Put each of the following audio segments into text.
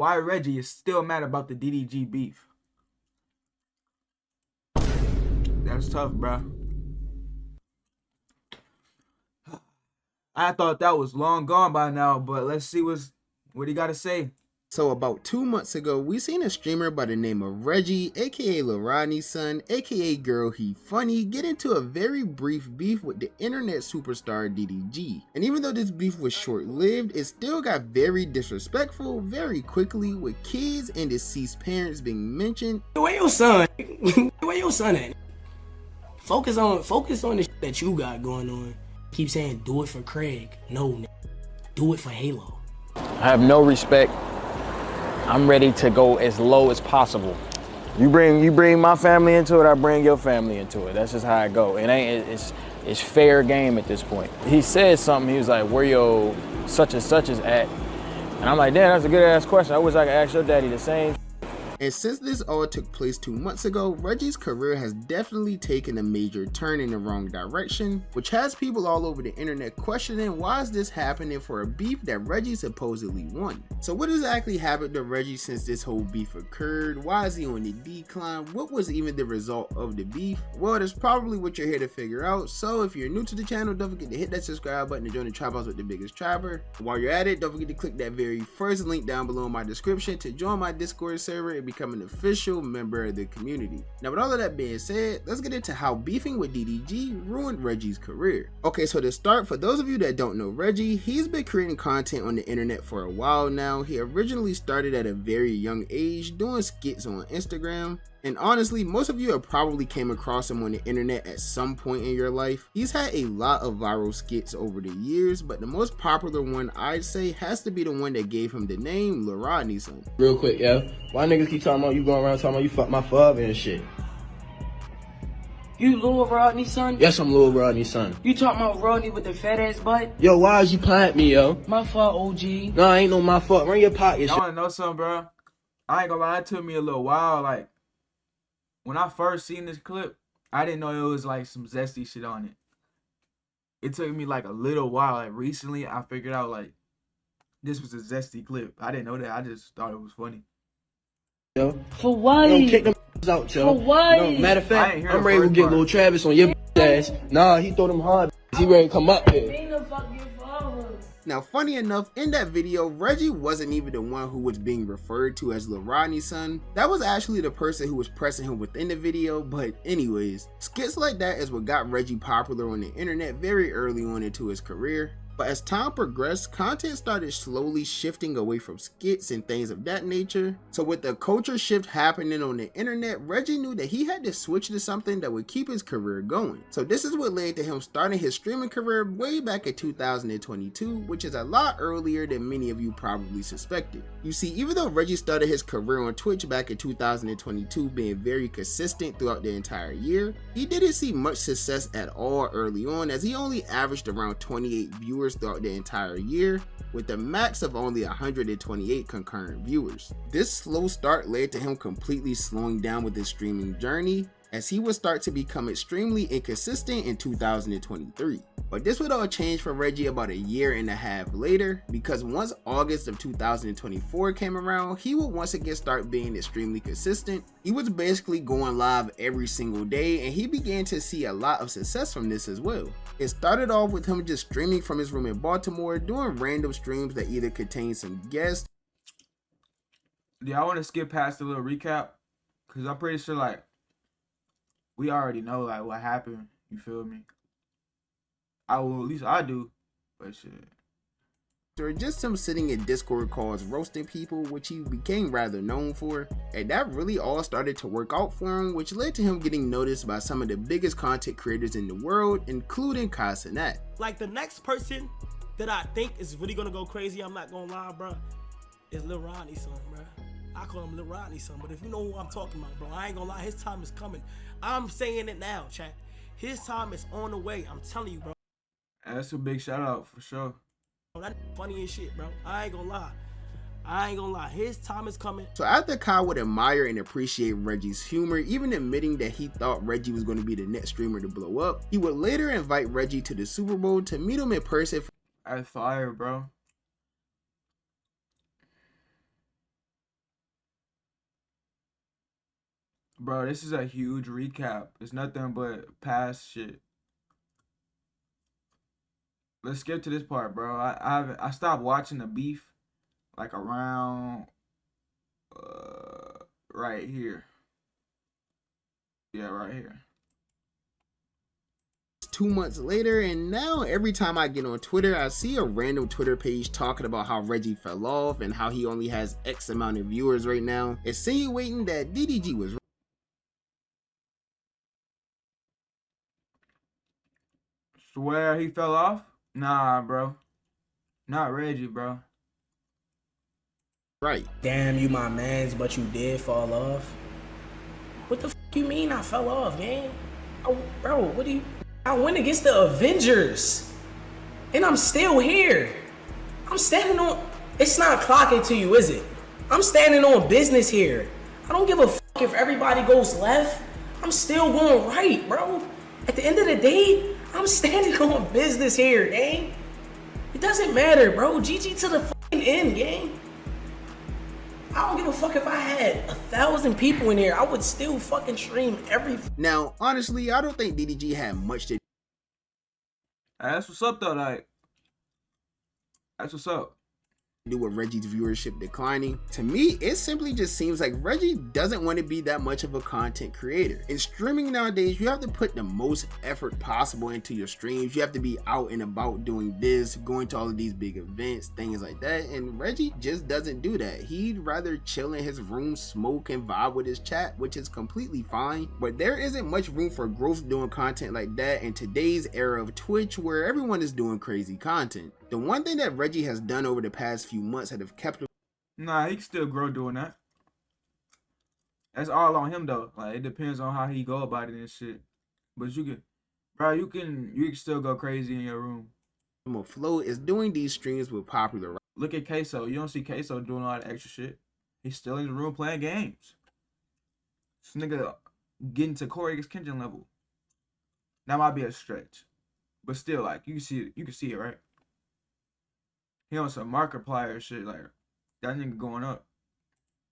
why Reggie is still mad about the DDG beef. That's tough, bro. I thought that was long gone by now, but let's see what he got to say. So about 2 months ago, we seen a streamer by the name of Reggie, aka Lil Rodney's son, aka Girl He Funny, get into a very brief beef with the internet superstar DDG. And even though this beef was short-lived, it still got very disrespectful very quickly, with kids and deceased parents being mentioned. Where your son? Where your son at? Focus on the shit that you got going on. Keep saying do it for Craig. No, do it for Halo. I have no respect. I'm ready to go as low as possible. You bring my family into it, I bring your family into it. That's just how I go. It's fair game at this point. He said something, he was like, where your such and such is at? And I'm like, damn, that's a good ass question. I wish I could ask your daddy the same. And since this all took place 2 months ago, Reggie's career has definitely taken a major turn in the wrong direction, which has people all over the internet questioning why is this happening for a beef that Reggie supposedly won. So what exactly happened to Reggie since this whole beef occurred? Why is he on the decline? What was even the result of the beef? Well, that's probably what you're here to figure out. So if you're new to the channel, don't forget to hit that subscribe button to join the trap house with the biggest trapper. While you're at it, don't forget to click that very first link down below in my description to join my Discord server and become an official member of the community. Now with all of that being said, let's get into how beefing with DDG ruined Reggie's career. Okay, so to start, for those of you that don't know Reggie, he's been creating content on the internet for a while now. He originally started at a very young age doing skits on Instagram. And honestly, most of you have probably came across him on the internet at some point in your life. He's had a lot of viral skits over the years, but the most popular one I'd say has to be the one that gave him the name Lil Rodney's son. Real quick, yeah. Why niggas keep talking about you going around talking about you fuck my father and shit? You Lil Rodney's son? Yes, I'm Lil Rodney's son. You talking about Rodney with the fat ass butt? Yo, why is you playing at me, yo? My fault, OG. Nah, ain't no my fault. Run your pocket. Y'all wanna know something, bro? I ain't gonna lie, it took me a little while. Like, when I first seen this clip, I didn't know it was like some zesty shit on it. It took me like a little while. Like recently, I figured out like this was a zesty clip. I didn't know that. I just thought it was funny. Yo. For what? Yo, kick them out, yo. For what? No, matter of fact, I'm ready to first get part. Lil Travis on your ass. Nah, he throw them hard. He ready to come up here. Now funny enough, in that video, Reggie wasn't even the one who was being referred to as Lil Rodney's son. That was actually the person who was pressing him within the video, but anyways, skits like that is what got Reggie popular on the internet very early on into his career. But as time progressed, content started slowly shifting away from skits and things of that nature. So with the culture shift happening on the internet, Reggie knew that he had to switch to something that would keep his career going. So this is what led to him starting his streaming career way back in 2022, which is a lot earlier than many of you probably suspected. You see, even though Reggie started his career on Twitch back in 2022 being very consistent throughout the entire year, he didn't see much success at all early on, as he only averaged around 28 viewers throughout the entire year, with a max of only 128 concurrent viewers. This slow start led to him completely slowing down with his streaming journey, as he would start to become extremely inconsistent in 2023. But this would all change for Reggie about a year and a half later, because once August of 2024 came around, he would once again start being extremely consistent. He was basically going live every single day, and he began to see a lot of success from this as well. It started off with him just streaming from his room in Baltimore, doing random streams that either contained some guests. Yeah, I want to skip past the little recap, because I'm pretty sure like we already know like what happened, you feel me? At least I do, but shit. Or just him sitting in Discord calls roasting people, which he became rather known for, and that really all started to work out for him, which led to him getting noticed by some of the biggest content creators in the world, including Kai Cenat. Like the next person that I think is really gonna go crazy, I'm not gonna lie, bro, is Lil Rodney's son, bro. I call him Lil Rodney's son, but if you know who I'm talking about, bro, I ain't gonna lie, his time is coming. I'm saying it now, chat. His time is on the way. I'm telling you, bro. That's a big shout out for sure. That funny as shit, bro. I ain't gonna lie. I ain't gonna lie. His time is coming. So after Kai would admire and appreciate Reggie's humor, even admitting that he thought Reggie was going to be the next streamer to blow up, he would later invite Reggie to the Super Bowl to meet him in person. That's fire, bro. Bro, this is a huge recap. It's nothing but past shit. Let's skip to this part, bro. I stopped watching the beef like around right here. Yeah, right here. 2 months later, and now every time I get on Twitter, I see a random Twitter page talking about how Reggie fell off and how he only has X amount of viewers right now, insinuating that DDG was Swear he fell off? Nah, bro. Not Reggie, bro. right. Damn, you my mans, but you did fall off. What the f you mean I fell off, man? Oh, bro, what do you... I went against the Avengers. And I'm still here. I'm standing on... It's not clocking to you, is it? I'm standing on business here. I don't give a f if everybody goes left. I'm still going right, bro. At the end of the day, I'm standing on business here, gang. It doesn't matter, bro. GG to the fucking end, gang. I don't give a fuck if I had 1,000 people in here. I would still fucking stream every... Now, honestly, I don't think DDG had much to That's what's up, though. Like, that's what's up. do with Reggie's viewership declining. To me, it simply just seems like Reggie doesn't want to be that much of a content creator. In streaming nowadays, you have to put the most effort possible into your streams. You have to be out and about doing this, going to all of these big events, things like that, and Reggie just doesn't do that. He'd rather chill in his room, smoke, and vibe with his chat, which is completely fine, but there isn't much room for growth doing content like that in today's era of Twitch, where everyone is doing crazy content. The one thing that Reggie has done over the past few months that have kept him... Nah, he can still grow doing that. That's all on him, though. Like, it depends on how he go about it and shit. But you can, bro, you can still go crazy in your room. afloat is doing these streams with popular... Look at Queso. You don't see Queso doing all that extra shit. He's still in the room playing games. This nigga getting to Corey Kitchen level. That might be a stretch, but still, like, you can see it. You can see it, right? He on some Markiplier shit, like that nigga going up.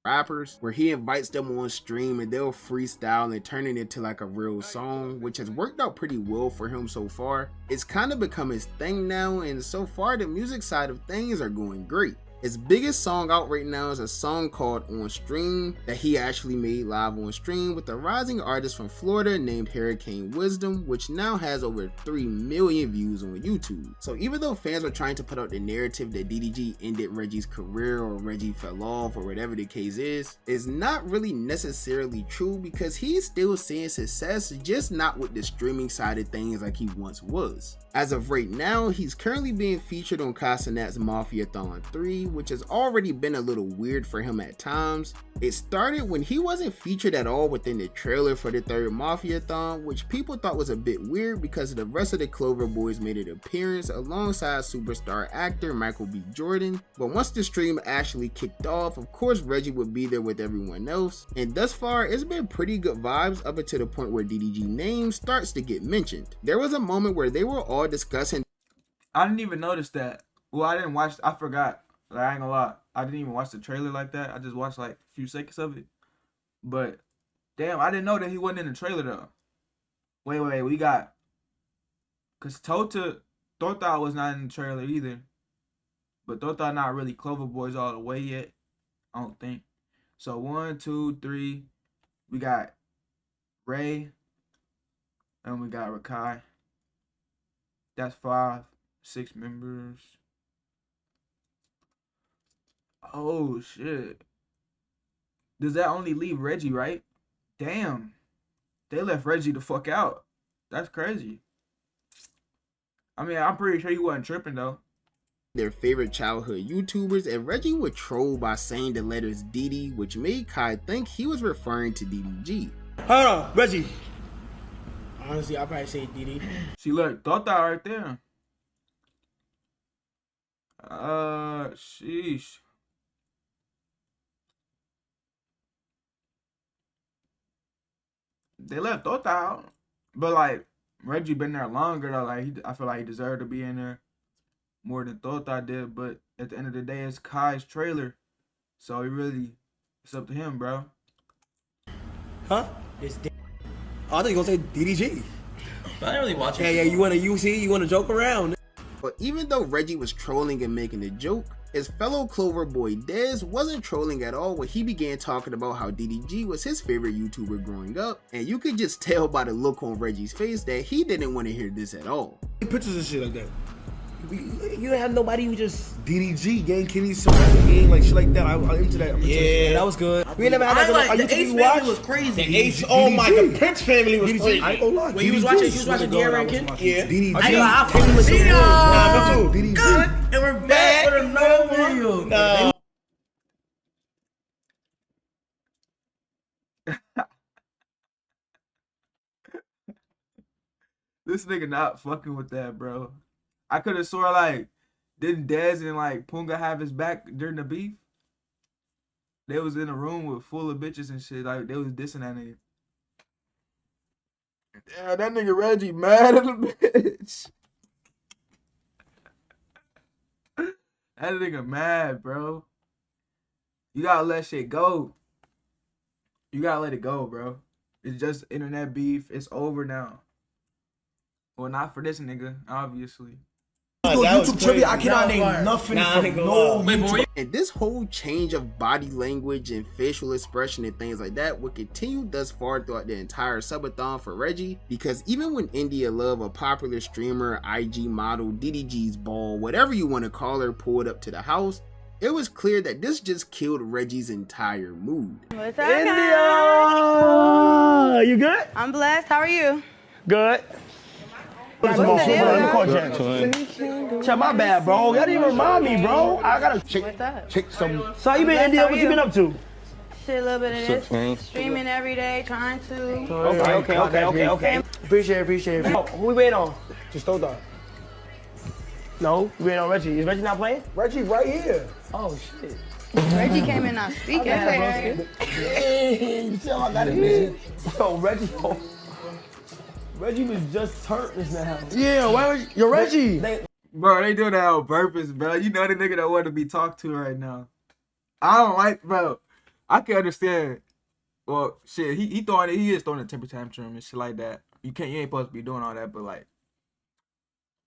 rappers, where he invites them on stream and they'll freestyle and turn it into like a real song, which has worked out pretty well for him so far. It's kind of become his thing now, and so far the music side of things are going great. His biggest song out right now is a song called On Stream that he actually made live on stream with a rising artist from Florida named Hurricane Wisdom, which now has over 3 million views on YouTube. So even though fans are trying to put out the narrative that DDG ended Reggie's career or Reggie fell off or whatever the case is, it's not really necessarily true, because he's still seeing success, just not with the streaming side of things like he once was. As of right now, he's currently being featured on Casanat's Mafiathon 3, which has already been a little weird for him at times. It started when he wasn't featured at all within the trailer for the third Mafiathon, which people thought was a bit weird because the rest of the Clover Boys made an appearance alongside superstar actor Michael B. Jordan. But once the stream actually kicked off, of course Reggie would be there with everyone else, and thus far it's been pretty good vibes up until the point where DDG name starts to get mentioned. There was a moment where they were all discussing... I didn't even notice that. Well, I didn't watch, I forgot. Like, I ain't gonna lie, I didn't even watch the trailer like that. I just watched like a few seconds of it. But damn, I didn't know that he wasn't in the trailer though. Wait, we got, cause Tota was not in the trailer either. But Tota not really Clover Boys all the way yet, I don't think. So 1, 2, 3, we got Ray, and we got Rakai. That's 5, 6 members. Oh shit. Does that only leave Reggie, right? Damn. They left Reggie the fuck out. That's crazy. I mean, I'm pretty sure he wasn't tripping though. Their favorite childhood YouTubers, and Reggie would troll by saying the letters DD, which made Kai think he was referring to DDG. Hold on, Reggie. Honestly, I'll probably say DD. See, look, Tota right there. Sheesh. They left Tota out, but like Reggie been there longer though. Like I feel like he deserved to be in there more than Tota did. But at the end of the day, it's Kai's trailer, so it's up to him, bro. Huh? It's Oh, I thought you were gonna say DDG. But I didn't really watch it. Yeah, you wanna you wanna joke around. But even though Reggie was trolling and making a joke, his fellow Clover boy Dez wasn't trolling at all when he began talking about how DDG was his favorite YouTuber growing up, and you could just tell by the look on Reggie's face that he didn't want to hear this at all. Pictures and shit like that. You don't have nobody who just DDG, Gang Kenny, some game like shit like that. I'm into that. Yeah, that was good. We ain't never had that. like on the YouTube Ace you watch? family was crazy. The Ace, oh my, the Prince family was crazy. I ain't gonna lie. When you was watching Dear Rankin? Yeah. DDG. I Kenny was so good. Nah, me too. DDG. Good. And we're back with another video. Nah. This nigga not fucking with that, bro. I could have swore like, didn't Dez and like Punga have his back during the beef? They was in a room with full of bitches and shit. Like they was dissing that nigga. Yeah, that nigga Reggie mad at the bitch. That nigga mad, bro. You gotta let shit go. You gotta let it go, bro. It's just internet beef. It's over now. Well, not for this nigga, obviously. YouTube trivia, I cannot Nah, name nothing nah, I from ain't gonna no lie. YouTube. And this whole change of body language and facial expression and things like that would continue thus far throughout the entire subathon for Reggie, because even when India Love, a popular streamer, IG model, DDG's ball, whatever you want to call her, pulled up to the house, it was clear that this just killed Reggie's entire mood. What's up, India! guys? You good? I'm blessed. How are you? Good. What's the deal, Check my bad, bro. Y'all didn't even remind me, bro. I gotta What's up? check some. So how you been, India? How are What you you? been up to? Shit, a little bit of this. Streaming every day, trying to. Okay. Appreciate it. Who we waiting on? Just throw that. No, we waiting on Reggie. Is Reggie not playing? Reggie right here. Oh shit. Reggie came in not speaking. You tell I got it, man. Yo, Reggie was just turned this now. Yeah, why was you're Reggie? Bro, they do that on purpose, bro. You know the nigga that want to be talked to right now. I don't like, bro. I can understand. Well, shit, he is throwing a temper tantrum and shit like that. You ain't supposed to be doing all that, but like,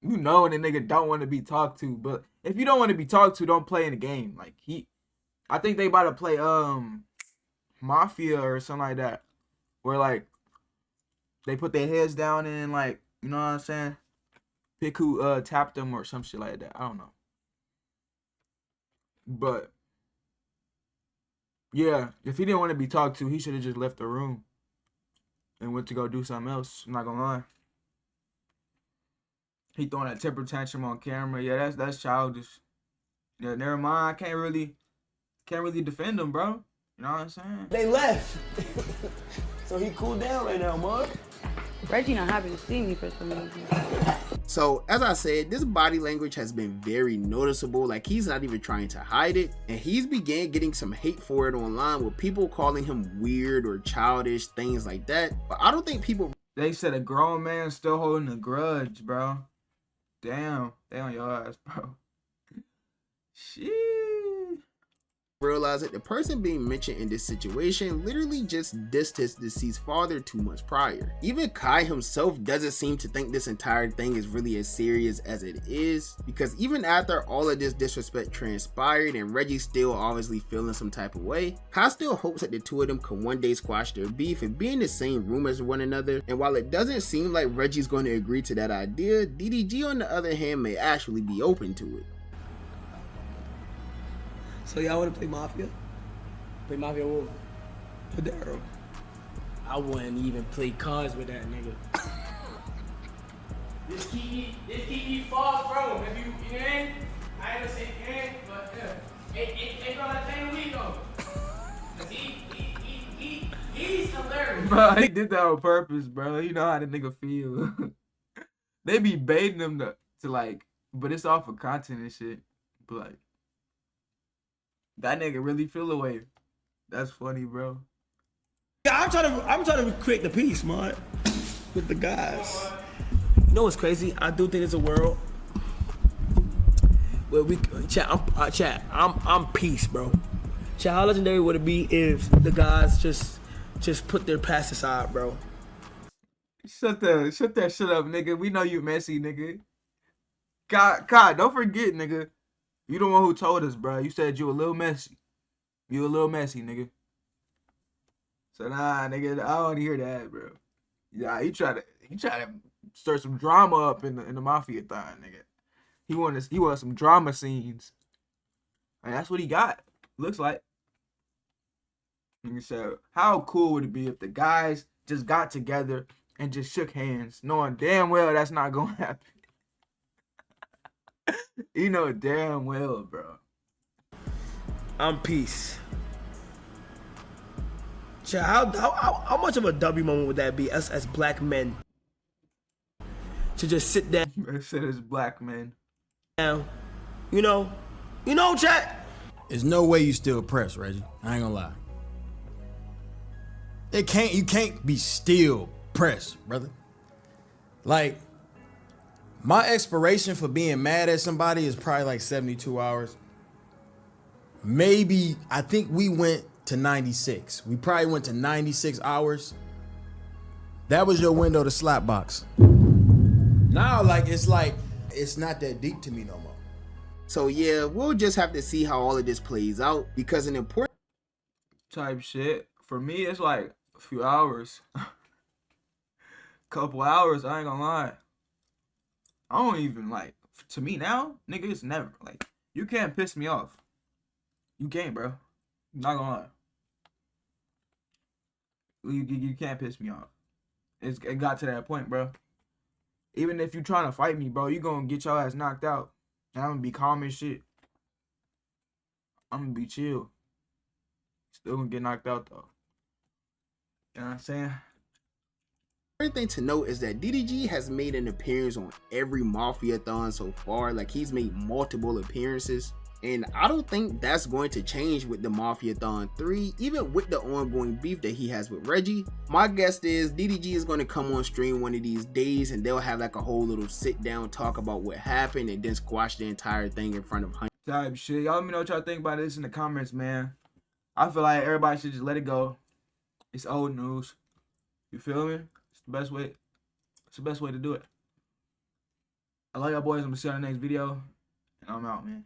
you know when the nigga don't want to be talked to. But if you don't want to be talked to, don't play in the game. Like I think they about to play Mafia or something like that, where like they put their heads down and like, you know what I'm saying? Pick who tapped them or some shit like that. I don't know. But yeah, if he didn't want to be talked to, he should have just left the room and went to go do something else. I'm not gonna lie. He throwing that temper tantrum on camera. Yeah, that's childish. Yeah, never mind. I can't really defend him, bro. You know what I'm saying? They left. So he cooled down right now, man. Reggie not happy to see me for some reason. So, as I said, this body language has been very noticeable, like he's not even trying to hide it, and he's began getting some hate for it online with people calling him weird or childish, things like that. But I don't think people... They said a grown man still holding a grudge, bro. Damn, they on your ass, bro. Shit. realize that the person being mentioned in this situation literally just dissed his deceased father 2 months prior. Even Kai himself doesn't seem to think this entire thing is really as serious as it is, because even after all of this disrespect transpired and Reggie's still obviously feeling some type of way, Kai still hopes that the two of them can one day squash their beef and be in the same room as one another. And while it doesn't seem like Reggie's going to agree to that idea, DDG on the other hand may actually be open to it. So y'all want to play Mafia? Play Mafia what? Padero. I wouldn't even play cards with that nigga. This Kiki falls from him. If you ain't, I ain't gonna say ain't, but it brought that thing we go. Cause he's hilarious. Bro, he did that on purpose, bro. You know how the nigga feel. They be baiting him to like, but it's all for content and shit. But like, that nigga really feel away. That's funny, bro. Yeah, I'm trying to create the peace, man, with the guys. You know what's crazy? I do think it's a world where we I'm peace, bro. Chat, how legendary would it be if the guys just just put their past aside, bro. Shut that shit up, nigga. We know you messy, nigga. God, don't forget, nigga. You the one who told us, bro. You said you a little messy. You a little messy, nigga. So nah, nigga, I don't hear that, bro. Yeah, he try to stir some drama up in the mafia thing, nigga. He wanted some drama scenes. And that's what he got. Looks like. Nigga said, how cool would it be if the guys just got together and just shook hands, knowing damn well that's not gonna happen. You know damn well, bro. I'm peace. Child, how much of a W moment would that be, us as black men? To just sit down. I said it's black men. You know, chat. There's no way you still pressed, Reggie. I ain't gonna lie. You can't be still pressed, brother. Like, my expiration for being mad at somebody is probably like 72 hours. Maybe, I think we went to 96. We probably went to 96 hours. That was your window to slap box. Now, it's not that deep to me no more. So yeah, we'll just have to see how all of this plays out, because an important type shit. For me, it's like a few hours. Couple hours, I ain't gonna lie. I don't even to me now, nigga, it's never. Like, you can't piss me off. You can't, bro. I'm not gonna lie. You can't piss me off. It got to that point, bro. Even if you trying to fight me, bro, you gonna get your ass knocked out. And I'm gonna be calm as shit. I'm gonna be chill. Still gonna get knocked out, though. You know what I'm saying? thing to note is that DDG has made an appearance on every Mafia-thon so far. Like, he's made multiple appearances. And I don't think that's going to change with the Mafia-thon 3, even with the ongoing beef that he has with Reggie. My guess is DDG is going to come on stream one of these days and they'll have like a whole little sit down talk about what happened and then squash the entire thing in front of hundreds. Type shit. Y'all let me know what y'all think about this in the comments, man. I feel like everybody should just let it go. It's old news. You feel me? It's the best way. It's the best way to do it. I love y'all boys. I'm gonna see you on the next video. And I'm out, man.